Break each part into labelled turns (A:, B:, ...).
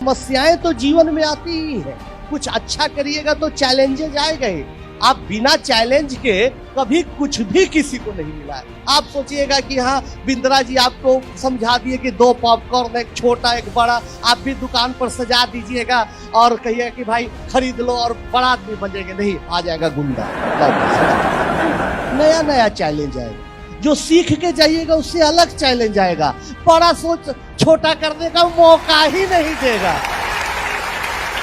A: समस्याएं तो जीवन में आती ही है। कुछ अच्छा करिएगा तो चैलेंजेस आएगा ही। आप बिना चैलेंज के कभी कुछ भी किसी को नहीं मिला है। आप सोचिएगा कि हाँ बिंद्रा जी आपको समझा दिए कि 2 पॉपकॉर्न, एक छोटा एक बड़ा, आप भी दुकान पर सजा दीजिएगा और कहिएगा कि भाई खरीद लो और बड़ा आदमी बनेंगे। नहीं, आ जाएगा गुंडा। नया नया चैलेंज आएगा। जो सीख के जाइएगा उससे अलग चैलेंज आएगा। बड़ा सोच छोटा करने का मौका ही नहीं देगा।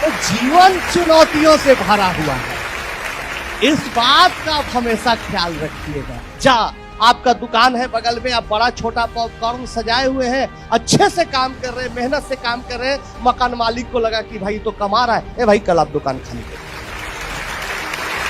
A: तो जीवन चुनौतियों से भरा हुआ है, इस बात का आप हमेशा ख्याल रखिएगा। आपका दुकान है बगल में, आप बड़ा छोटा पॉपकॉर्न सजाए हुए हैं, अच्छे से काम कर रहे हैं, मेहनत से काम कर रहे हैं, मकान मालिक को लगा कि भाई तो कमा रहा है, भाई कल आप दुकान खाली करिए।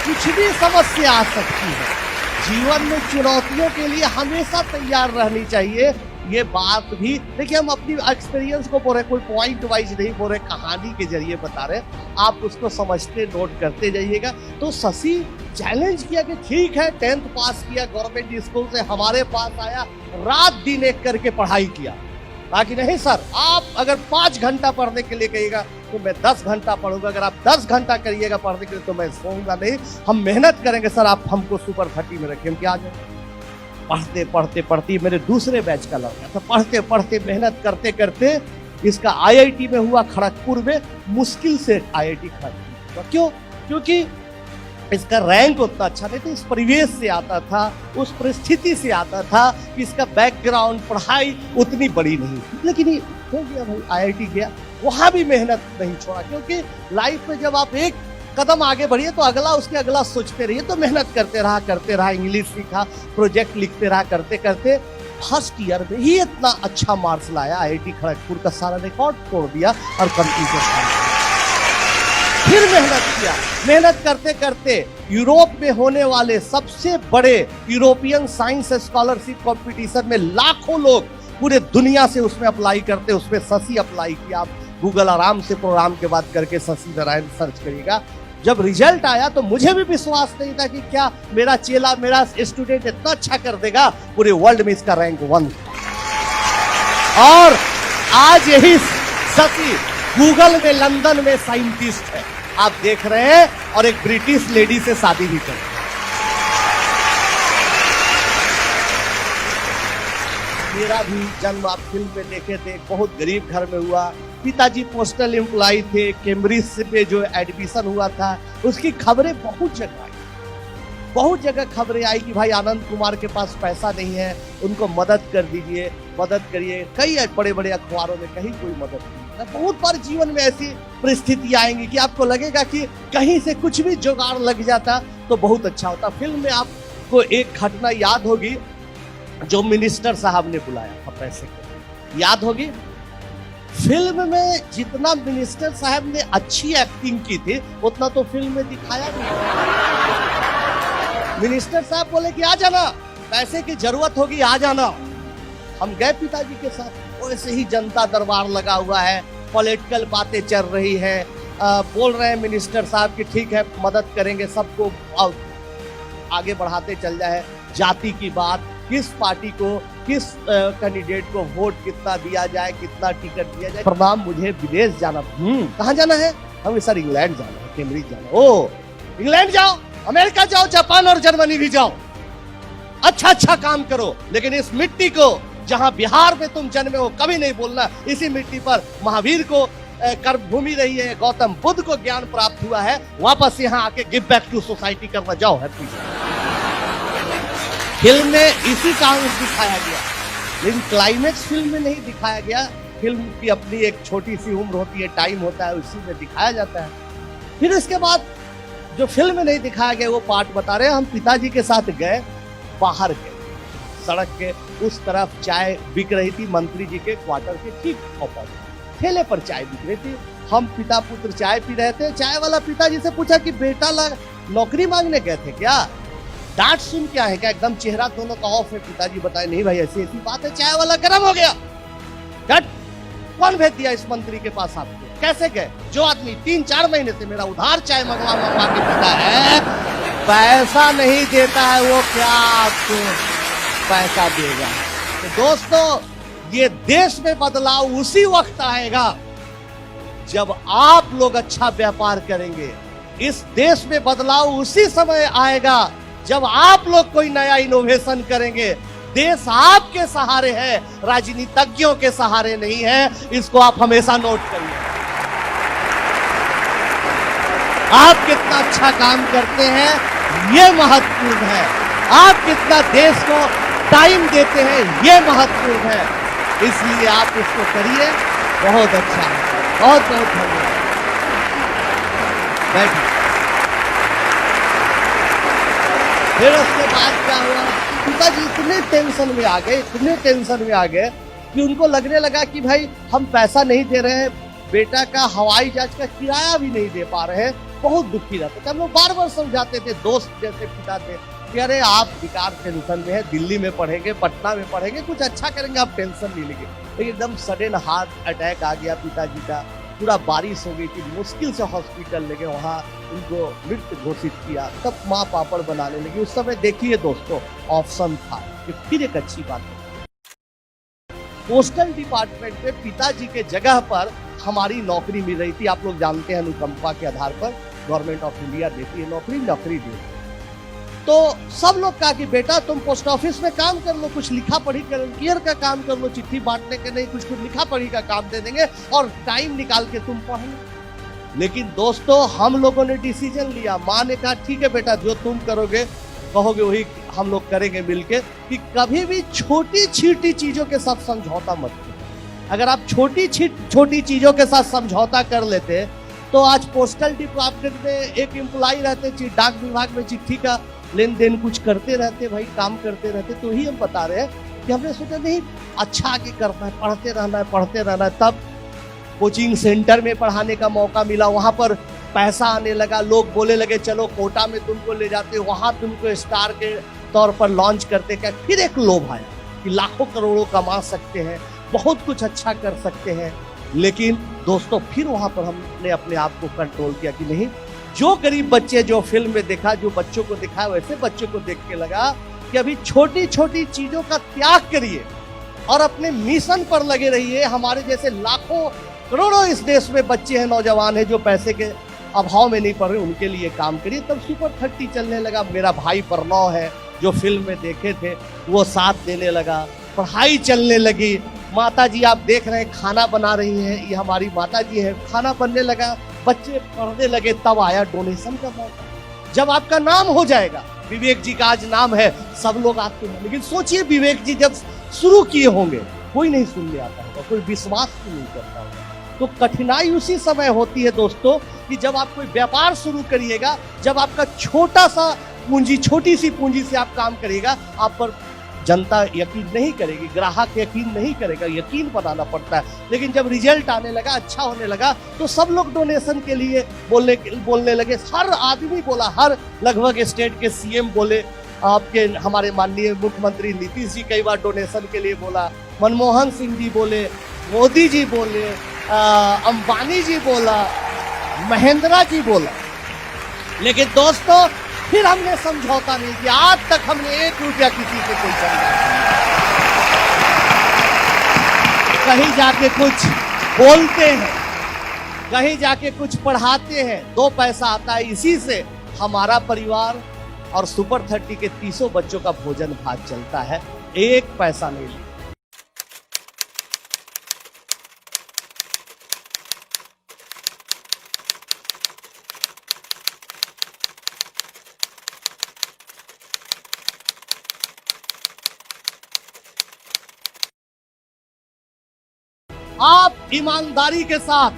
A: कुछ भी समस्या आ सकती है। जीवन में चुनौतियों के लिए हमेशा तैयार रहनी चाहिए। ये बात भी देखिए, हम अपनी एक्सपीरियंस को बोल रहे, कोई पॉइंट वाइज नहीं बोल रहे, कहानी के जरिए बता रहे। आप उसको समझते नोट करते जाइएगा। तो शशि चैलेंज किया कि ठीक है 10th पास किया गवर्नमेंट स्कूल से, हमारे पास आया, रात दिन एक करके पढ़ाई किया। बाकी नहीं सर, आप अगर 5 घंटा पढ़ने के लिए कहिएगा तो मैं 10 घंटा पढ़ूंगा। अगर आप 10 घंटा करिएगा पढ़ने के लिए तो मैं सोऊंगा नहीं। हम मेहनत करेंगे सर, आप हमको सुपर 30 में रखिए, हम क्या आ जाएंगे। पढ़ते पढ़ते पढ़ते मेरे दूसरे बैच का लड़का था, पढ़ते पढ़ते मेहनत करते करते इसका IIT में हुआ, खड़गपुर में, मुश्किल से IIT खड़गपुर हुआ। क्यों? क्योंकि इसका रैंक उतना अच्छा नहीं था, इस परिवेश से आता था, उस परिस्थिति से आता था कि इसका बैकग्राउंड पढ़ाई उतनी बड़ी नहीं थी। लेकिन ये हो गया भाई, IIT गया, वहां भी मेहनत नहीं छोड़ा। क्योंकि लाइफ में जब आप एक कदम आगे बढ़िए तो अगला उसके अगला सोचते रहिए। तो मेहनत करते रहा, इंग्लिश सीखा, प्रोजेक्ट लिखते रहा, करते करते फर्स्ट ईयर में ही इतना अच्छा मार्क्स लाया, IIT खड़गपुर का सारा रिकॉर्ड तोड़ दिया और कंप्यूटर साइंस। फिर मेहनत करते करते यूरोप में होने वाले सबसे बड़े यूरोपियन साइंस स्कॉलरशिप कंपटीशन में लाखों लोग पूरे दुनिया से उसमें अप्लाई करते, उसमें शशि अप्लाई किया। आप गूगल आराम से प्रोग्राम के बाद करके शशि नारायण सर्च करिएगा। जब रिजल्ट आया तो मुझे भी विश्वास नहीं था कि क्या मेरा चेला, मेरा स्टूडेंट इतना अच्छा कर देगा। पूरे वर्ल्ड में इसका रैंक 1 और आज यही शशि गूगल में लंदन में साइंटिस्ट है, आप देख रहे हैं, और एक ब्रिटिश लेडी से शादी भी कर। मेरा भी जन्म आप फिल्म में देखे थे, बहुत गरीब घर में हुआ। पिताजी पोस्टल एम्प्लॉय थे। कैम्ब्रिज पे जो एडमिशन हुआ था उसकी खबरें बहुत जगह खबरें आई कि भाई आनंद कुमार के पास पैसा नहीं है, उनको मदद कर दीजिए, मदद करिए। कई बड़े बड़े अखबारों में कहीं कोई मदद नहीं। बहुत बार जीवन में ऐसी परिस्थिति आएंगी कि आपको लगेगा कि कहीं से कुछ भी जुगाड़ लग जाता तो बहुत अच्छा होता। फिल्म में आपको एक घटना याद होगी, जो मिनिस्टर साहब ने बुलाया था पैसे को, याद होगी। फिल्म में जितना मिनिस्टर साहब ने अच्छी एक्टिंग की थी उतना तो फिल्म में दिखाया नहीं। मिनिस्टर साहब बोले कि आ जाना, पैसे की जरूरत होगी, आ जाना। हम गए पिताजी के साथ, वैसे ही जनता दरबार लगा हुआ है, पॉलिटिकल बातें चल रही है। बोल रहे हैं मिनिस्टर साहब कि ठीक है मदद करेंगे, सबको आगे बढ़ाते चल जाए। जाति की बात, किस पार्टी को, किस कैंडिडेट को वोट कितना दिया जाए, कितना टिकट दिया जाए। प्रणाम, मुझे विदेश जाना। कहाँ जाना है? हमें सर इंग्लैंड जाना है, कैम्ब्रिज जाना है। ओ इंग्लैंड जाओ, अमेरिका जाओ, जापान और जर्मनी भी जाओ, अच्छा काम करो। लेकिन इस मिट्टी को, जहां बिहार में तुम जन्मे हो, कभी नहीं बोलना इसी मिट्टी पर महावीर को कर्मभूमि रही है, गौतम बुद्ध को ज्ञान प्राप्त हुआ है, वापस यहाँ आके गिव बैक टू सोसाइटी करना। जाओ हैप्पी। फिल्म में इसी कारण दिखाया गया, लेकिन क्लाइमेक्स फिल्म में नहीं दिखाया गया। फिल्म की अपनी एक छोटी सी उम्र होती है, टाइम होता है, उसी में दिखाया जाता है। फिर इसके बाद जो फिल्म में नहीं दिखाया गया वो पार्ट बता रहे हैं। हम पिताजी के साथ गए, बाहर गए, सड़क के उस तरफ चाय बिक रही थी, मंत्री जी के क्वार्टर के ठीक ऑपोजिट ठेले पर चाय बिक रही थी। हम पिता पुत्र चाय पी रहे थे। चाय वाला पिताजी से पूछा कि बेटा नौकरी मांगने गए थे क्या? डांट सुन क्या है क्या? एकदम चेहरा दोनों का ऑफ है। पिताजी बताए नहीं भाई ऐसी बात है। चाय वाला गर्म हो गया। कौन भेज दिया इस मंत्री के पास आपको? कैसे गए? जो आदमी 3-4 महीने से मेरा उधार चाय मंगवा के पीता है, पैसा नहीं देता है, वो क्या आपको पैसा देगा? तो दोस्तों, ये देश में बदलाव उसी वक्त आएगा जब आप लोग अच्छा व्यापार करेंगे। इस देश में बदलाव उसी समय आएगा जब आप लोग कोई नया इनोवेशन करेंगे। देश आपके सहारे है, राजनीतिज्ञों के सहारे नहीं है। इसको आप हमेशा नोट करिए। आप कितना अच्छा काम करते हैं ये महत्वपूर्ण है। आप कितना देश को टाइम देते हैं ये महत्वपूर्ण है। इसलिए आप इसको करिए। बहुत अच्छा है। बहुत बहुत धन्यवाद। बैठिए। फिर उसके बाद क्या हुआ, पिताजी इतने टेंशन में आ गए कि उनको लगने लगा कि भाई हम पैसा नहीं दे रहे हैं, बेटा का हवाई जहाज का किराया भी नहीं दे पा रहे हैं। बहुत दुखी रहते थे। हम लोग बार बार समझाते थे, दोस्त जैसे पिता थे कि अरे आप बेकार टेंशन में है, दिल्ली में पढ़ेंगे, पटना में पढ़ेंगे, कुछ अच्छा करेंगे, आप टेंशन नहीं लेंगे। लेकिन एकदम सडन हार्ट अटैक आ गया पिताजी का। पूरा बारिश हो गई थी, मुश्किल से हॉस्पिटल ले गए, वहाँ उनको मृत घोषित किया। तब माँ पापड़ बनाने लगी। उस समय देखिए दोस्तों, ऑप्शन था कि फिर एक अच्छी बात है, पोस्टल डिपार्टमेंट में पिताजी के जगह पर हमारी नौकरी मिल रही थी। आप लोग जानते हैं अनुकंपा के आधार पर गवर्नमेंट ऑफ इंडिया देती है नौकरी दी। तो सब लोग कहा कि बेटा तुम पोस्ट ऑफिस में काम कर लो, कुछ लिखा पढ़ी कर का काम कर लो, चिट्ठी बांटने के नहीं, कुछ लिखा पढ़ी का काम दे देंगे और टाइम निकाल के तुम पढ़ लो। लेकिन दोस्तों हम लोगों ने डिसीजन लिया। माँ ने कहा ठीक है बेटा, जो तुम करोगे कहोगे वही हम लोग करेंगे मिलके, कि कभी भी छोटी छोटी चीजों के साथ समझौता मत करो। अगर आप छोटी चीजों के साथ समझौता कर लेते तो आज पोस्टल डिपार्टमेंट में एक एम्प्लॉय रहते, डाक विभाग में चिट्ठी का लेन देन कुछ करते रहते, भाई काम करते रहते। तो ही हम बता रहे हैं कि हमने सोचा नहीं, अच्छा आगे करना है, पढ़ते रहना है। तब कोचिंग सेंटर में पढ़ाने का मौका मिला, वहां पर पैसा आने लगा। लोग बोले लगे चलो कोटा में तुमको ले जाते, वहां तुमको स्टार के तौर पर लॉन्च करते। क्या फिर एक लोभ आया कि लाखों करोड़ों कमा सकते हैं, बहुत कुछ अच्छा कर सकते हैं। लेकिन दोस्तों फिर वहां पर हमने अपने आप को कंट्रोल किया कि नहीं, जो गरीब बच्चे जो फिल्म में देखा, जो बच्चों को दिखा, वैसे बच्चों को देख के लगा कि अभी छोटी छोटी चीजों का त्याग करिए और अपने मिशन पर लगे रहिए। हमारे जैसे लाखों करोड़ों इस देश में बच्चे हैं, नौजवान हैं जो पैसे के अभाव में नहीं पढ़ रहे, उनके लिए काम करिए। तब सुपर 30 चलने लगा। मेरा भाई प्रणव है जो फिल्म में देखे थे, वो साथ देने लगा, पढ़ाई चलने लगी। माता जी आप देख रहे हैं खाना बना रही हैं, ये हमारी माता जी है, खाना बनने लगा, बच्चे पढ़ने लगे। तब आया डोनेशन का मौका। जब आपका नाम हो जाएगा, विवेक जी का आज नाम है, सब लोग आते हैं। लेकिन सोचिए विवेक जी जब शुरू किए होंगे, कोई नहीं सुनने आता होगा, कोई विश्वास नहीं करता होगा। तो कठिनाई उसी समय होती है दोस्तों कि जब आप कोई व्यापार शुरू करिएगा, जब आपका छोटा सा पूंजी, छोटी सी पूंजी से आप काम करिएगा, आप पर जनता यकीन नहीं करेगी, ग्राहक यकीन नहीं करेगा, यकीन बनाना पड़ता है। लेकिन जब रिजल्ट आने लगा, अच्छा होने लगा, तो सब लोग डोनेशन के लिए बोलने लगे। हर आदमी बोला, हर लगभग स्टेट के सीएम बोले, आपके हमारे माननीय मुख्यमंत्री नीतीश जी कई बार डोनेशन के लिए बोला, मनमोहन सिंह जी बोले, मोदी जी बोले, अंबानी जी बोला, महेंद्रा जी बोला। लेकिन दोस्तों फिर हमने समझौता नहीं किया। आज तक हमने 1 रुपया किसी से कोई समझौता नहीं। कहीं जाके कुछ बोलते हैं, कहीं जाके कुछ पढ़ाते हैं, 2 पैसा आता है, इसी से हमारा परिवार और सुपर 30 के 30 बच्चों का भोजन भात चलता है। 1 पैसा नहीं लेते। आप ईमानदारी के साथ,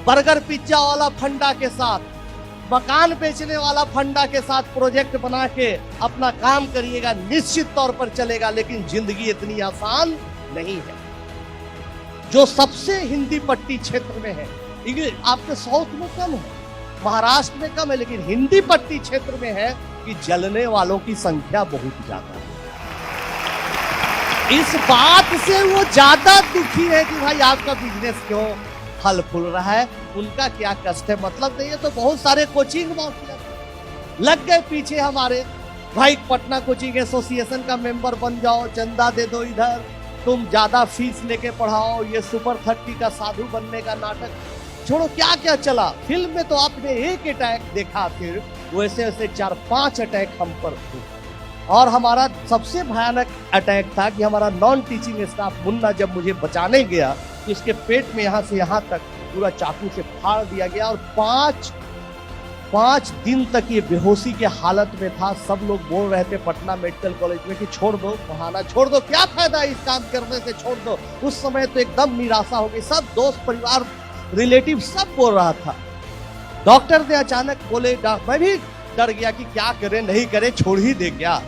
A: बर्गर पिज्जा वाला फंडा के साथ, मकान बेचने वाला फंडा के साथ प्रोजेक्ट बना के अपना काम करिएगा, निश्चित तौर पर चलेगा। लेकिन जिंदगी इतनी आसान नहीं है। जो सबसे हिंदी पट्टी क्षेत्र में है, आपके साउथ में कम है, महाराष्ट्र में कम है, लेकिन हिंदी पट्टी क्षेत्र में है कि जलने वालों की संख्या बहुत ज्यादा है। इस बात से वो ज्यादा दुखी है कि भाई आपका बिजनेस क्यों फल फूल रहा है, उनका क्या कष्ट है मतलब नहीं है। तो बहुत सारे कोचिंग माफिया लग गए पीछे हमारे, भाई पटना कोचिंग एसोसिएशन का मेंबर बन जाओ, चंदा दे दो, इधर तुम ज्यादा फीस लेके पढ़ाओ, ये सुपर 30 का साधु बनने का नाटक। छोड़ो क्या क्या चला, फिल्म में तो आपने एक अटैक देखा, फिर वैसे वैसे 4-5 अटैक हम पर हुए। और हमारा सबसे भयानक अटैक था कि हमारा नॉन टीचिंग स्टाफ मुन्ना जब मुझे बचाने गया तो इसके पेट में यहाँ से यहाँ तक पूरा चाकू से फाड़ दिया गया और 5 दिन तक ये बेहोशी के हालत में था। सब लोग बोल रहे थे पटना मेडिकल कॉलेज में कि छोड़ दो बहाना, छोड़ दो, क्या फायदा इस काम करने से, छोड़ दो। उस समय तो एकदम निराशा हो गई, सब दोस्त परिवार रिलेटिव सब बोल रहा था। डॉक्टर ने अचानक बोले, मैं भी डर गया कि क्या करें नहीं करें, छोड़ ही दे क्या।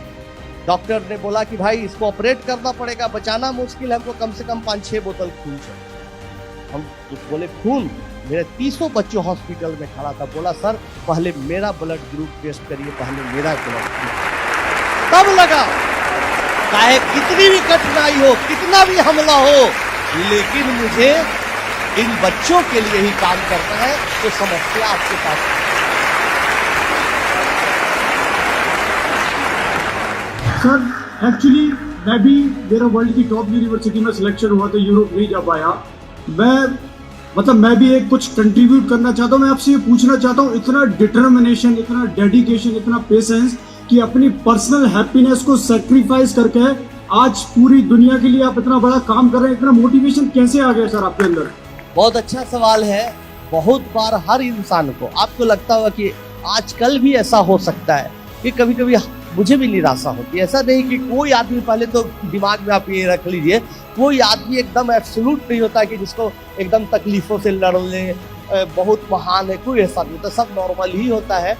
A: डॉक्टर ने बोला कि भाई इसको ऑपरेट करना पड़ेगा, बचाना मुश्किल है, हमको कम से कम 5-6 बोतल खून चाहिए। हम बोले खून, मेरे 300 बच्चों हॉस्पिटल में खड़ा था, बोला सर पहले मेरा ब्लड ग्रुप टेस्ट करिए, पहले मेरा ब्लड ग्रुप। तब लगा चाहे कितनी भी कठिनाई हो, कितना भी हमला हो, लेकिन मुझे इन बच्चों के लिए ही काम करना है। तो समस्या आपके पास
B: सर, एक्चुअली मैं भी, मेरा वर्ल्ड की टॉप यूनिवर्सिटी में सिलेक्शन हुआ तो यूरोप नहीं जा पाया। मैं भी एक कुछ कंट्रीब्यूट करना चाहता हूँ। मैं आपसे ये पूछना चाहता हूँ, इतना डिटर्मिनेशन, इतना डेडिकेशन, इतना पेशेंस कि अपनी पर्सनल हैप्पीनेस को सैक्रिफाइस करके आज पूरी दुनिया के लिए आप इतना बड़ा काम कर रहे हैं, इतना मोटिवेशन कैसे आ गया सर आपके अंदर?
A: बहुत अच्छा सवाल है। बहुत बार हर इंसान को, आपको लगता होगा कि आजकल भी ऐसा हो सकता है कि कभी कभी मुझे भी निराशा होती है। ऐसा नहीं कि कोई आदमी, पहले तो दिमाग में आप ये रख लीजिए, कोई आदमी एकदम एब्सोल्यूट नहीं होता कि जिसको एकदम तकलीफों से लड़ ले, बहुत महान है, कोई ऐसा नहीं होता, सब नॉर्मल ही होता है।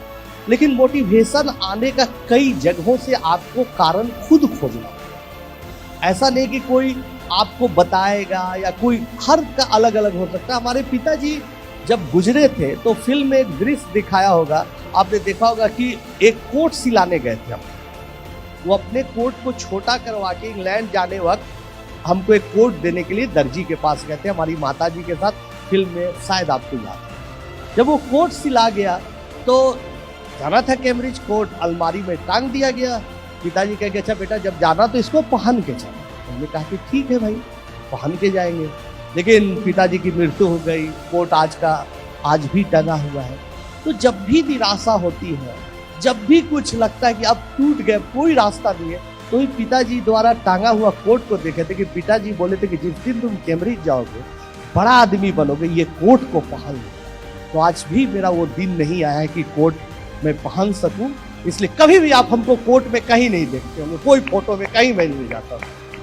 A: लेकिन मोटिवेशन आने का कई जगहों से आपको कारण खुद खोजना। ऐसा नहीं कि कोई आपको बताएगा या कोई, हर का अलग अलग हो सकता है। हमारे पिताजी जब गुजरे थे तो फिल्म में एक दृश्य दिखाया होगा, आपने देखा होगा कि एक कोट सिलाने गए थे हम। वो अपने कोट को छोटा करवा के इंग्लैंड जाने वक्त हमको एक कोट देने के लिए दर्जी के पास गए थे, हमारी माताजी के साथ। फिल्म में शायद आपको याद है, जब वो कोट सिला गया तो जाना था कैम्ब्रिज, कोट अलमारी में टांग दिया गया। पिताजी कह के अच्छा बेटा जब जाना तो इसको पहन के चलो। हमने कहा कि ठीक है भाई, पहन के जाएंगे। लेकिन पिताजी की मृत्यु हो गई, कोट आज भी टंगा हुआ है। तो जब भी निराशा होती है, जब भी कुछ लगता है कि अब टूट गए, कोई रास्ता नहीं है, तो ही पिताजी द्वारा टांगा हुआ कोट को देखे थे कि पिताजी बोले थे कि जिस दिन तुम कैम्ब्रिज जाओगे, बड़ा आदमी बनोगे, ये कोट को पहन लो। तो आज भी मेरा वो दिन नहीं आया है कि कोट मैं पहन सकूं, इसलिए कभी भी आप हमको कोट में कहीं नहीं देखते होंगे, कोई फोटो में कहीं मैं नहीं जाता।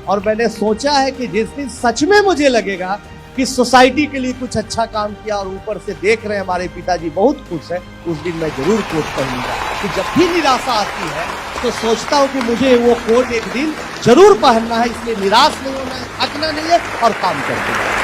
A: और मैंने सोचा है कि जिस दिन सच में मुझे लगेगा कि सोसाइटी के लिए कुछ अच्छा काम किया और ऊपर से देख रहे हैं हमारे पिताजी बहुत खुश है, उस दिन मैं जरूर कोट पहनूंगा। कि जब भी निराशा आती है तो सोचता हूँ कि मुझे वो कोट एक दिन जरूर पहनना है, इसलिए निराश नहीं होना है, थकना नहीं है और काम करना है।